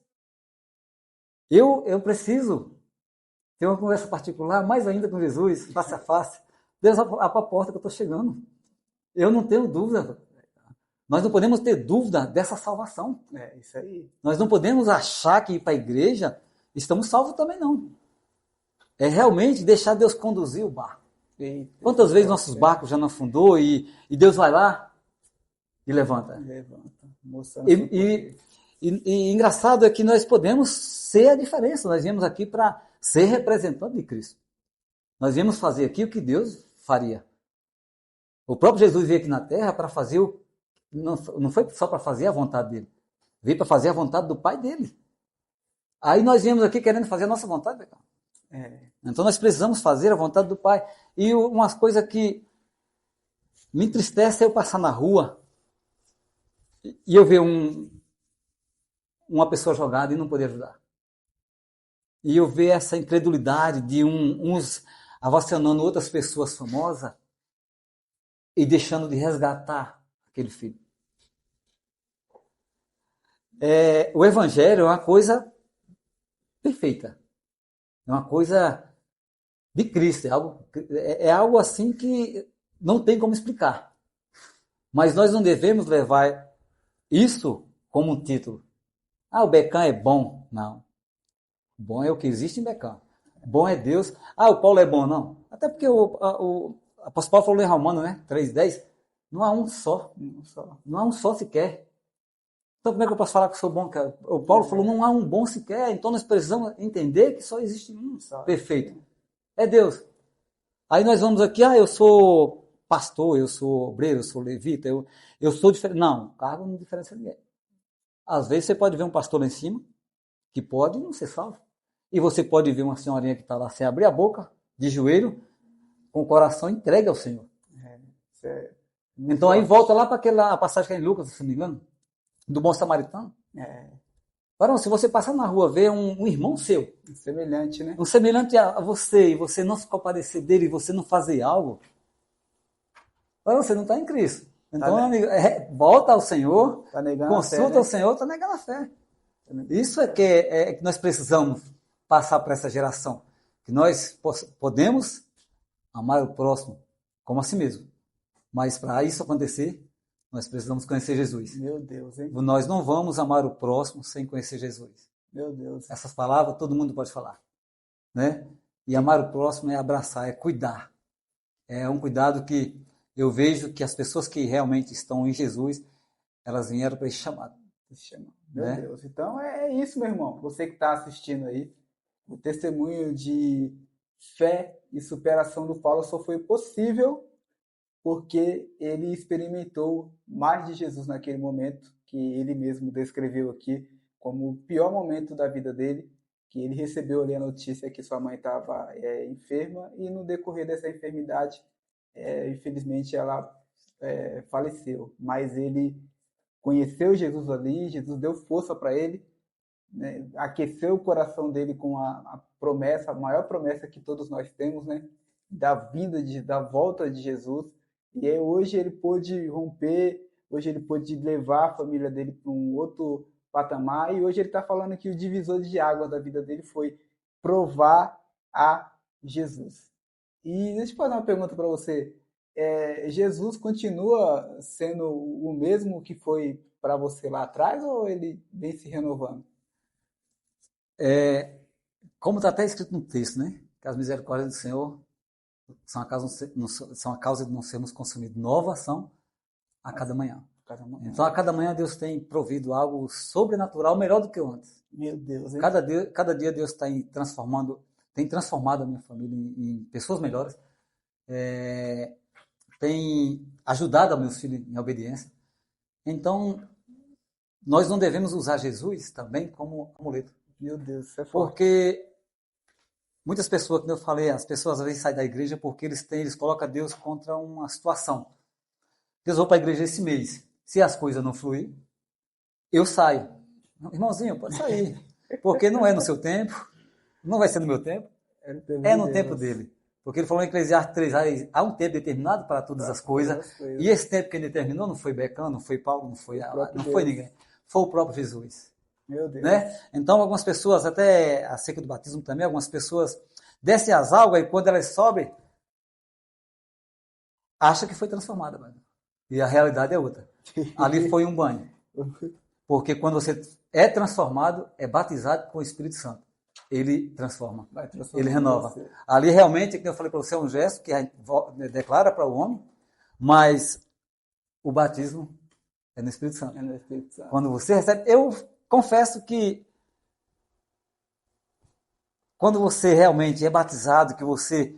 Eu preciso ter uma conversa particular, mais ainda com Jesus, face a face. Deus, abre a porta que eu estou chegando. Eu não tenho dúvida. Nós não podemos ter dúvida dessa salvação. É, isso aí. Nós não podemos achar que ir para a igreja estamos salvos também, não. É realmente deixar Deus conduzir o barco. Eita, quantas vezes nossos barcos já não afundou e Deus vai lá e levanta. E engraçado é que nós podemos ser a diferença. Nós viemos aqui para ser representante de Cristo. Nós viemos fazer aqui o que Deus faria. O próprio Jesus veio aqui na Terra para fazer não foi só para fazer a vontade dele. Veio para fazer a vontade do Pai dele. Aí nós viemos aqui querendo fazer a nossa vontade. Então nós precisamos fazer a vontade do Pai. E umas coisas que me entristece é eu passar na rua e eu ver uma pessoa jogada e não poder ajudar. E eu ver essa incredulidade de uns avacionando outras pessoas famosas e deixando de resgatar aquele filho. O Evangelho é uma coisa perfeita. É uma coisa de Cristo. É algo assim que não tem como explicar. Mas nós não devemos levar isso como um título. O Becã é bom. Não. Bom é o que existe em Becã. Bom é Deus. O Paulo é bom, não. Até porque o apóstolo Paulo falou em Romano, né? 3:10. Não há um só. Não há um só sequer. Então como é que eu posso falar que eu sou bom? O Paulo falou, não há um bom sequer. Então nós precisamos entender que só existe um perfeito. É Deus. Aí nós vamos aqui, eu sou pastor, eu sou obreiro, eu sou levita, eu sou diferente. Não, cargo não diferencia ninguém. Às vezes você pode ver um pastor lá em cima, que pode não ser salvo. E você pode ver uma senhorinha que está lá sem abrir a boca, de joelho, com o coração entregue ao Senhor. Então aí volta lá para aquela passagem que é em Lucas, se não me engano, do bom samaritano. Agora, se você passar na rua ver um irmão seu, semelhante, né? Um semelhante a você, e você não se compadecer dele, e você não fazer algo, você não está em Cristo. Então, amigo, volta ao Senhor, Tá negando consulta a fé, né? o Senhor, está negando a fé. Isso é que nós precisamos passar para essa geração. Que nós podemos amar o próximo como a si mesmo. Mas para isso acontecer, nós precisamos conhecer Jesus. Meu Deus, hein? Nós não vamos amar o próximo sem conhecer Jesus. Meu Deus. Essas palavras todo mundo pode falar, né? E amar o próximo é abraçar, é cuidar. É um cuidado que eu vejo que as pessoas que realmente estão em Jesus, elas vieram para esse chamado. Meu né? Deus. Então é isso, meu irmão. Você que está assistindo aí, o testemunho de fé e superação do Paulo só foi possível porque ele experimentou mais de Jesus naquele momento, que ele mesmo descreveu aqui como o pior momento da vida dele, que ele recebeu ali a notícia que sua mãe estava enferma e no decorrer dessa enfermidade, infelizmente ela faleceu. Mas ele conheceu Jesus ali, Jesus deu força para ele, né? Aqueceu o coração dele com a promessa, a maior promessa que todos nós temos, né? Da volta de Jesus. E aí hoje ele pôde romper, hoje ele pôde levar a família dele para um outro patamar, e hoje ele está falando que o divisor de água da vida dele foi provar a Jesus. E deixa eu fazer uma pergunta para você. Jesus continua sendo o mesmo que foi para você lá atrás, ou ele vem se renovando? Como está até escrito no texto, né? Que as misericórdias do Senhor são a causa de não sermos consumidos. Novas são a cada manhã. Então, a cada manhã Deus tem provido algo sobrenatural melhor do que antes. Meu Deus, hein? Cada dia Deus tem transformado a minha família em pessoas melhores. Tem ajudado a meus filhos em obediência. Então, nós não devemos usar Jesus também como amuleto. Meu Deus, isso é forte. Porque muitas pessoas, como eu falei, as pessoas às vezes saem da igreja porque eles colocam Deus contra uma situação. Eu vou para a igreja esse mês. Se as coisas não fluírem, eu saio. Irmãozinho, pode sair. Porque não é no seu tempo, não vai ser no meu tempo, é no tempo dele. Porque ele falou em Eclesiastes 3, há um tempo determinado para todas as coisas. E esse tempo que ele determinou não foi Becão, não foi Paulo, não foi ninguém. Foi o próprio Jesus. Meu Deus. Né? Então, algumas pessoas, até acerca do batismo também, algumas pessoas descem as águas e quando elas sobem, acham que foi transformada. Mano. E a realidade é outra. Ali foi um banho. Porque quando você é transformado, é batizado com o Espírito Santo. Ele transforma. Ele renova. Você. Ali realmente, como eu falei para você, é um gesto que declara para o homem, mas o batismo é no Espírito Santo. Quando você recebe... Eu confesso que quando você realmente é batizado, que você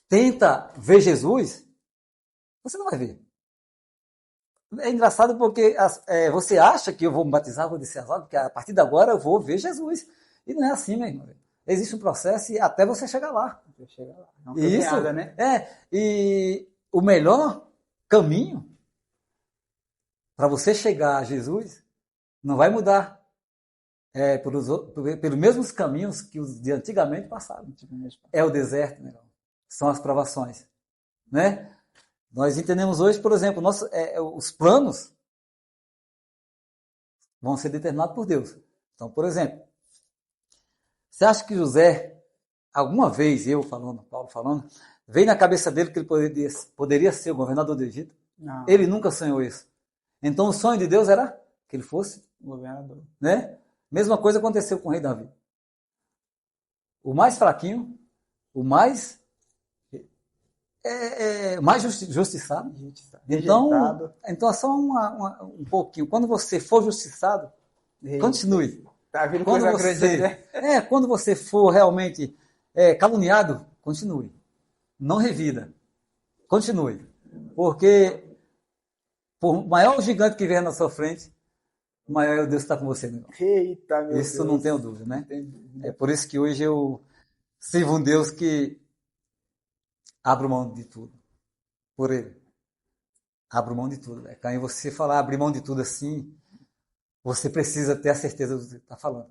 tenta ver Jesus, você não vai ver. É engraçado porque você acha que eu vou me batizar, vou descer as águas, porque a partir de agora eu vou ver Jesus. E não é assim, meu irmão. Existe um processo e até você chegar lá. Não tem nada, né? E o melhor caminho para você chegar a Jesus não vai mudar pelos mesmos caminhos que os de antigamente passaram. É o deserto, né? São as provações. Né? Nós entendemos hoje, por exemplo, os planos vão ser determinados por Deus. Então, por exemplo, você acha que José, alguma vez, Paulo falando, veio na cabeça dele que ele poderia ser o governador do Egito? Não. Ele nunca sonhou isso. Então, o sonho de Deus era que ele fosse governador. Né? Mesma coisa aconteceu com o rei Davi. O mais fraquinho, o mais justiçado. Então é só um pouquinho. Quando você for justiçado, continue. Tá vindo coisa grande, né? Quando você for realmente caluniado, continue. Não revida. Continue. Porque por maior gigante que vier na sua frente, maior Deus está com você, meu irmão. Eita, meu Deus. Isso não tenho dúvida, né? É por isso que hoje eu sirvo um Deus que abro mão de tudo. Por Ele. Abro mão de tudo. Quando você falar abrir mão de tudo assim, você precisa ter a certeza do que está falando.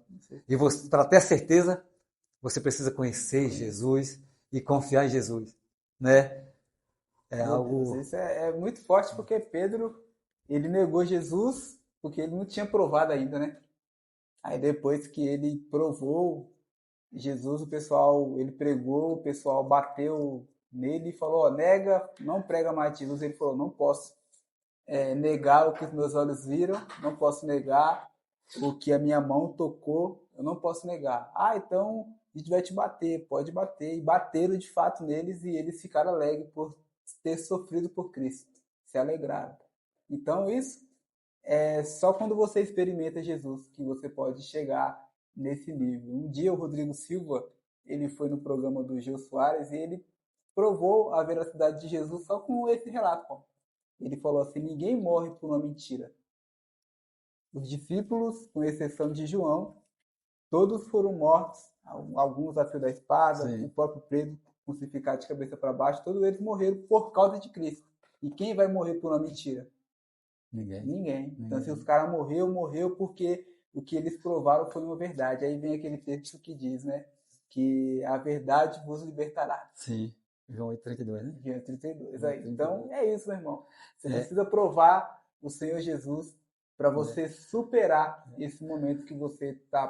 E para ter a certeza, você precisa conhecer Jesus e confiar em Jesus. Né? É Meu Deus, algo. isso é muito forte porque Pedro, ele negou Jesus porque ele não tinha provado ainda, né? Aí depois que ele provou Jesus, o pessoal, ele pregou, o pessoal bateu nele e falou, ó, nega, não prega mais Jesus. Ele falou, não posso negar o que os meus olhos viram, não posso negar o que a minha mão tocou, eu não posso negar. Ah, então a gente vai te bater, pode bater. E bateram de fato neles e eles ficaram alegres por ter sofrido por Cristo, se alegraram. Então isso é só quando você experimenta Jesus que você pode chegar nesse nível. Um dia o Rodrigo Silva, ele foi no programa do Gil Soares e ele provou a veracidade de Jesus só com esse relato. Ele falou assim, ninguém morre por uma mentira. Os discípulos, com exceção de João, todos foram mortos, alguns a fio da espada, o Sim. próprio Pedro crucificado de cabeça para baixo, todos eles morreram por causa de Cristo. E quem vai morrer por uma mentira? Ninguém. Ninguém. Então, se Ninguém. os caras morreu porque o que eles provaram foi uma verdade. Aí vem aquele texto que diz, né? Que a verdade vos libertará. Sim. João 8,32, né? João 32. João Aí. 32. Então, é isso, meu irmão. Você É. precisa provar o Senhor Jesus para você superar esse momento que você tá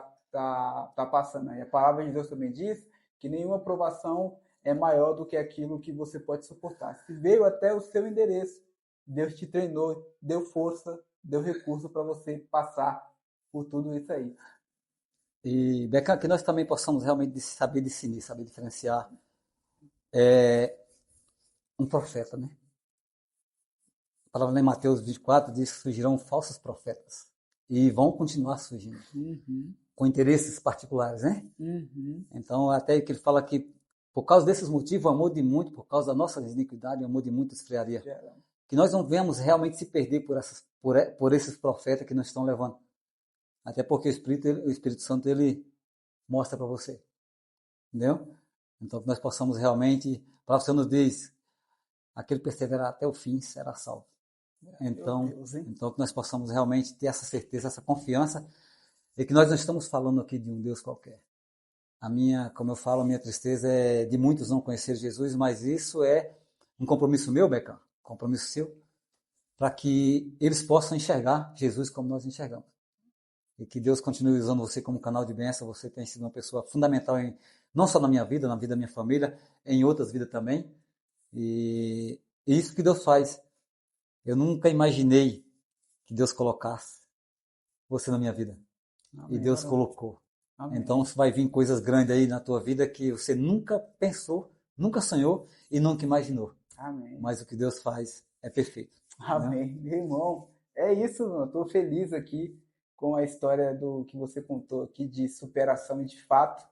passando. Aí a palavra de Deus também diz que nenhuma provação é maior do que aquilo que você pode suportar. Se veio até o seu endereço, Deus te treinou, deu força, deu recurso para você passar por tudo isso aí. E, Beca, que nós também possamos realmente saber discernir, saber diferenciar um profeta, né? A palavra em Mateus 24 diz que surgirão falsos profetas e vão continuar surgindo, com interesses particulares, né? Então, até que ele fala que por causa desses motivos, o amor de muito, por causa da nossa iniquidade, o amor de muito esfriaria. Que nós não venhamos realmente se perder por esses profetas que nos estão levando. Até porque o Espírito Santo, ele mostra para você. Entendeu? Então, que nós possamos realmente, para você nos diz, aquele perseverar até o fim será salvo. Então, que nós possamos realmente ter essa certeza, essa confiança, e que nós não estamos falando aqui de um Deus qualquer. Como eu falo, a minha tristeza é de muitos não conhecer Jesus, mas isso é um compromisso meu, Beca, compromisso seu, para que eles possam enxergar Jesus como nós enxergamos. E que Deus continue usando você como canal de bênção. Você tem sido uma pessoa fundamental, não só na minha vida, na vida da minha família, em outras vidas também. E isso que Deus faz. Eu nunca imaginei que Deus colocasse você na minha vida. Amém. E Deus colocou. Amém. Então vai vir coisas grandes aí na tua vida que você nunca pensou, nunca sonhou e nunca imaginou. Amém. Mas o que Deus faz é perfeito. Amém. Meu irmão, é isso, mano. Estou feliz aqui com a história do que você contou aqui de superação e de fato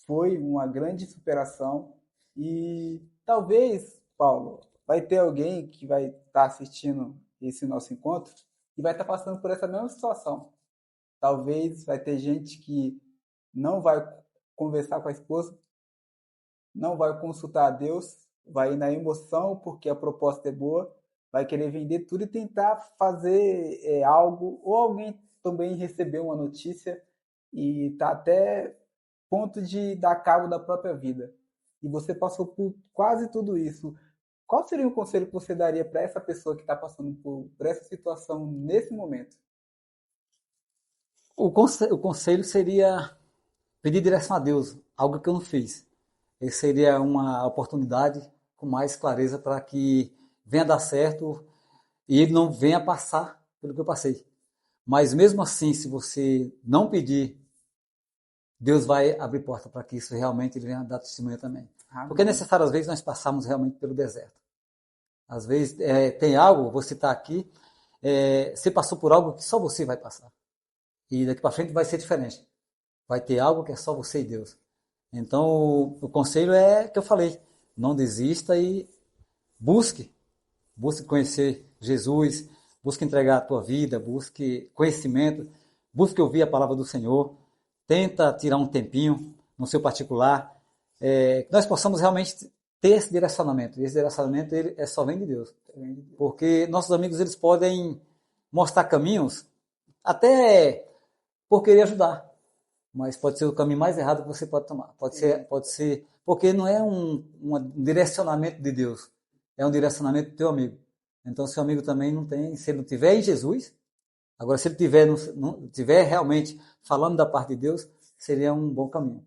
foi uma grande superação. E talvez, Paulo, vai ter alguém que vai estar assistindo esse nosso encontro e vai estar passando por essa mesma situação. Talvez vai ter gente que não vai conversar com a esposa, não vai consultar a Deus, vai ir na emoção porque a proposta é boa, vai querer vender tudo e tentar fazer algo, ou alguém também recebeu uma notícia e está até ponto de dar cabo da própria vida. E você passou por quase tudo isso. Qual seria o conselho que você daria para essa pessoa que está passando por essa situação nesse momento? O conselho seria pedir direção a Deus, algo que eu não fiz. Esse seria uma oportunidade com mais clareza para que venha dar certo e ele não venha passar pelo que eu passei. Mas mesmo assim, se você não pedir, Deus vai abrir porta para que isso realmente ele venha dar testemunho também. Amém. Porque é necessário, às vezes, nós passarmos realmente pelo deserto. Às vezes, tem algo, você está aqui, você passou por algo que só você vai passar. E daqui para frente vai ser diferente. Vai ter algo que é só você e Deus. Então, o conselho é que eu falei, não desista e busque conhecer Jesus, busque entregar a tua vida, busque conhecimento, busque ouvir a palavra do Senhor, tenta tirar um tempinho no seu particular, que nós possamos realmente ter esse direcionamento. E esse direcionamento ele só vem de Deus. Porque nossos amigos eles podem mostrar caminhos até por querer ajudar. Mas pode ser o caminho mais errado que você pode tomar. Pode ser porque não é um direcionamento de Deus. é um direcionamento do teu amigo. Então, se o amigo também não tem, se ele não tiver em Jesus, agora, se ele não tiver realmente falando da parte de Deus, seria um bom caminho.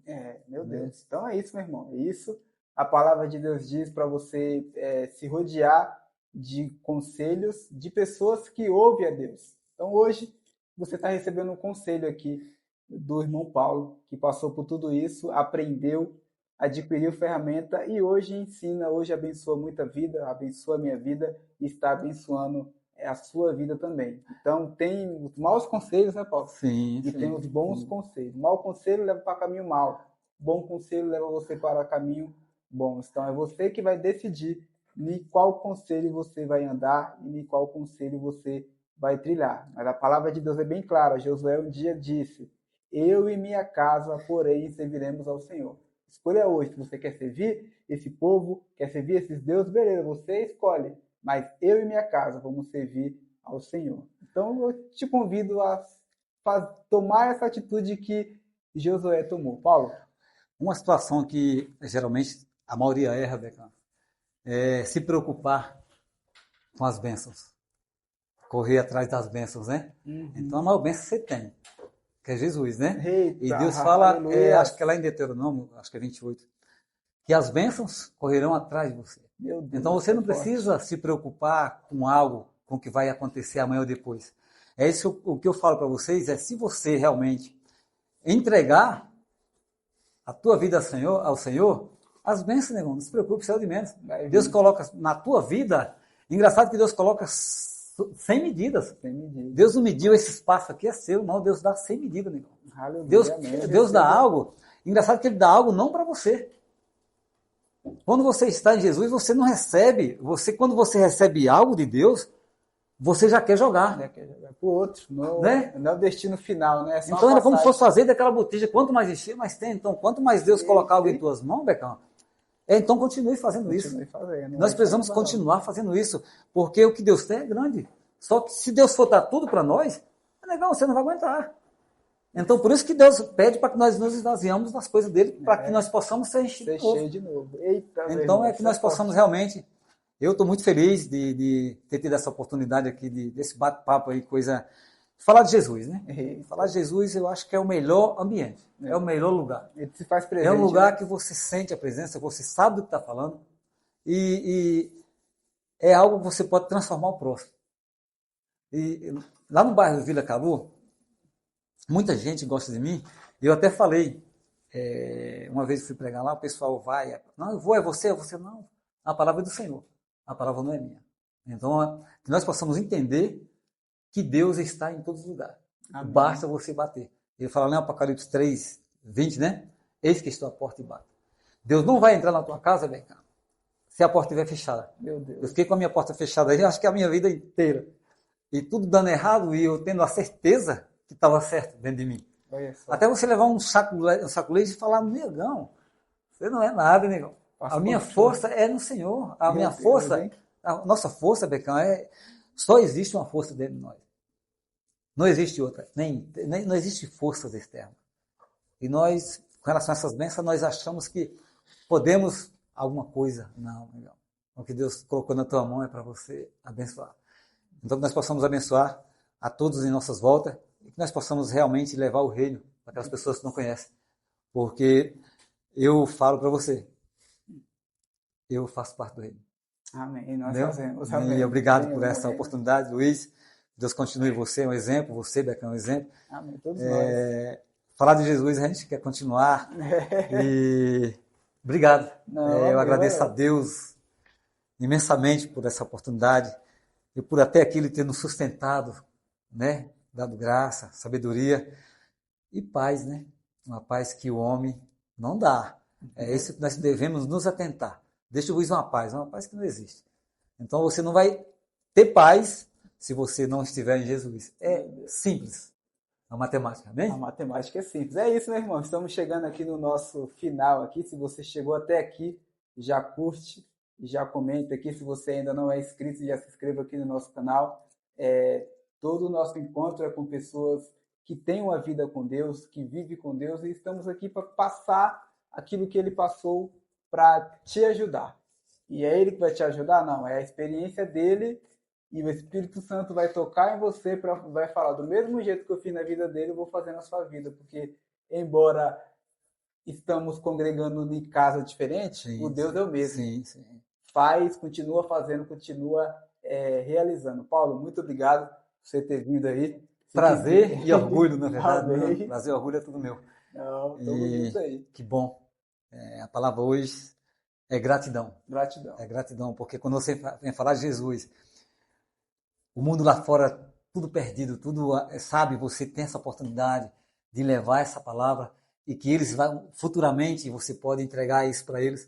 Meu Deus. Então é isso, meu irmão. É isso. A palavra de Deus diz para você se rodear de conselhos de pessoas que ouvem a Deus. Então hoje você está recebendo um conselho aqui do irmão Paulo, que passou por tudo isso, aprendeu, adquiriu ferramenta e hoje ensina, hoje abençoa muita vida, abençoa a minha vida e está abençoando a sua vida também. Então tem os maus conselhos, né, Paulo? Sim. E tem os bons conselhos. Mau conselho leva para caminho mau. Bom conselho leva você para caminho bom. Então é você que vai decidir em qual conselho você vai andar e em qual conselho você vai trilhar. Mas a palavra de Deus é bem clara. Josué um dia disse: eu e minha casa, porém, serviremos ao Senhor. Escolha hoje se você quer servir esse povo, quer servir esses deuses, beleza, você escolhe. Mas eu e minha casa vamos servir ao Senhor. Então eu te convido a tomar essa atitude que Josué tomou. Paulo? Uma situação que geralmente a maioria erra, Beca, é se preocupar com as bênçãos. Correr atrás das bênçãos, né? Então a maior bênção você tem, que é Jesus, né? Eita, e Deus fala, acho que é lá em Deuteronômio, acho que é 28, que as bênçãos correrão atrás de você. Meu Deus, então você não precisa se preocupar com algo, com o que vai acontecer amanhã ou depois. É isso o que eu falo para vocês, se você realmente entregar a tua vida ao Senhor, as bênçãos, negão, não se preocupe, céu de menos. Deus coloca na tua vida, engraçado que Deus coloca sem medidas. Deus não mediu esse espaço aqui, é seu, não, Deus dá sem medida, negão. Deus dá algo, engraçado que Ele dá algo não para você. Quando você está em Jesus, você não recebe, quando você recebe algo de Deus, você já quer jogar. Já quer jogar pro outro, não é o destino final, né? Então era como se fosse fazer daquela botija, quanto mais encher, mais tem. Então, quanto mais Deus colocar algo em tuas mãos, Becão, então continue fazendo isso. Nós precisamos continuar fazendo isso, porque o que Deus tem é grande. Só que se Deus for dar tudo para nós, é legal, você não vai aguentar. Então, por isso que Deus pede para que nós nos esvaziamos das coisas dele, para que nós possamos ser enchidos de novo. Eita, então, é que nós possamos realmente... Eu estou muito feliz de ter tido essa oportunidade aqui, desse bate-papo aí, falar de Jesus, né? Falar de Jesus, eu acho que é o melhor ambiente, é o melhor lugar. Ele se faz presente. É um lugar que você sente a presença, você sabe do que está falando, e é algo que você pode transformar o próximo. E lá no bairro Vila Calu, muita gente gosta de mim, eu até falei, uma vez eu fui pregar lá, o pessoal vai, não, eu vou, é você não, a palavra é do Senhor. A palavra não é minha. Então, que nós possamos entender que Deus está em todos os lugares. Amém. Basta você bater. Ele fala lá em Apocalipse 3, 20, né? Eis que estou à porta e bato. Deus não vai entrar na tua casa, Beca, se a porta estiver fechada. Meu Deus. Eu fiquei com a minha porta fechada aí, acho que a minha vida inteira. E tudo dando errado e eu tendo a certeza que estava certo dentro de mim. Até você levar um saculejo e falar, negão, você não é nada, negão. A minha força é no Senhor. A nossa força, Becão, só existe uma força dentro de nós. Não existe outra. Não existe forças externas. E nós, com relação a essas bênçãos, nós achamos que podemos alguma coisa. Não, legal. O que Deus colocou na tua mão é para você abençoar. Então, que nós possamos abençoar a todos em nossas voltas e que nós possamos realmente levar o reino para aquelas pessoas que não conhecem. Porque eu falo para você, eu faço parte do reino. Amém. Nós fazemos. Amém. E obrigado por essa oportunidade, Luiz. Deus continue você, um exemplo. Você, Beca, é um exemplo. Amém. Todos nós. Falar de Jesus, a gente quer continuar. E obrigado. Eu agradeço a Deus imensamente por essa oportunidade e por até aqui Ele ter nos sustentado, né? Dado graça, sabedoria e paz, né? Uma paz que o homem não dá. É isso que nós devemos nos atentar. Deixa eu uma paz que não existe. Então você não vai ter paz se você não estiver em Jesus. É simples. A matemática, amém? A matemática é simples. É isso, meu irmão. Estamos chegando aqui no nosso final aqui. Se você chegou até aqui, já curte, já comenta aqui. Se você ainda não é inscrito, já se inscreva aqui no nosso canal. Todo o nosso encontro é com pessoas que têm uma vida com Deus, que vivem com Deus, e estamos aqui para passar aquilo que Ele passou para te ajudar. e é ele que vai te ajudar? Não, é a experiência dele e o Espírito Santo vai tocar em você, vai falar do mesmo jeito que eu fiz na vida dele, eu vou fazer na sua vida, porque embora estamos congregando em casa diferente, o Deus é o mesmo. Sim. Faz, continua fazendo, continua realizando. Paulo, muito obrigado por você ter vindo aí. Prazer e orgulho, na verdade. Amém. Prazer e orgulho é tudo meu. Não, tamo junto aí. Que bom. A palavra hoje é gratidão. Gratidão. É gratidão, porque quando você vem falar de Jesus, o mundo lá fora, tudo perdido, tudo, sabe, você tem essa oportunidade de levar essa palavra e que eles vão, futuramente, você pode entregar isso para eles,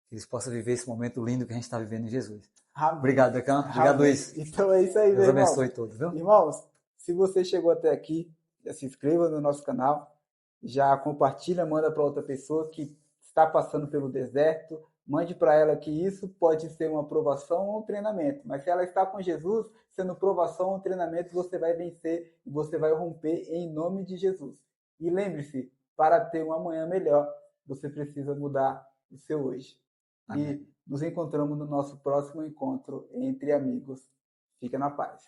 que eles possam viver esse momento lindo que a gente está vivendo em Jesus. Amém. Obrigado, Decão. Obrigado, Luiz. Então é isso aí, Deus irmão. abençoe todos, viu? Irmãos, se você chegou até aqui, já se inscreva no nosso canal, já compartilha, manda para outra pessoa que está passando pelo deserto, mande para ela que isso pode ser uma provação ou um treinamento, mas se ela está com Jesus, sendo provação ou um treinamento, você vai vencer e você vai romper em nome de Jesus. E lembre-se, para ter um amanhã melhor, você precisa mudar o seu hoje. Amém. E nos encontramos no nosso próximo encontro entre amigos. Fica na paz.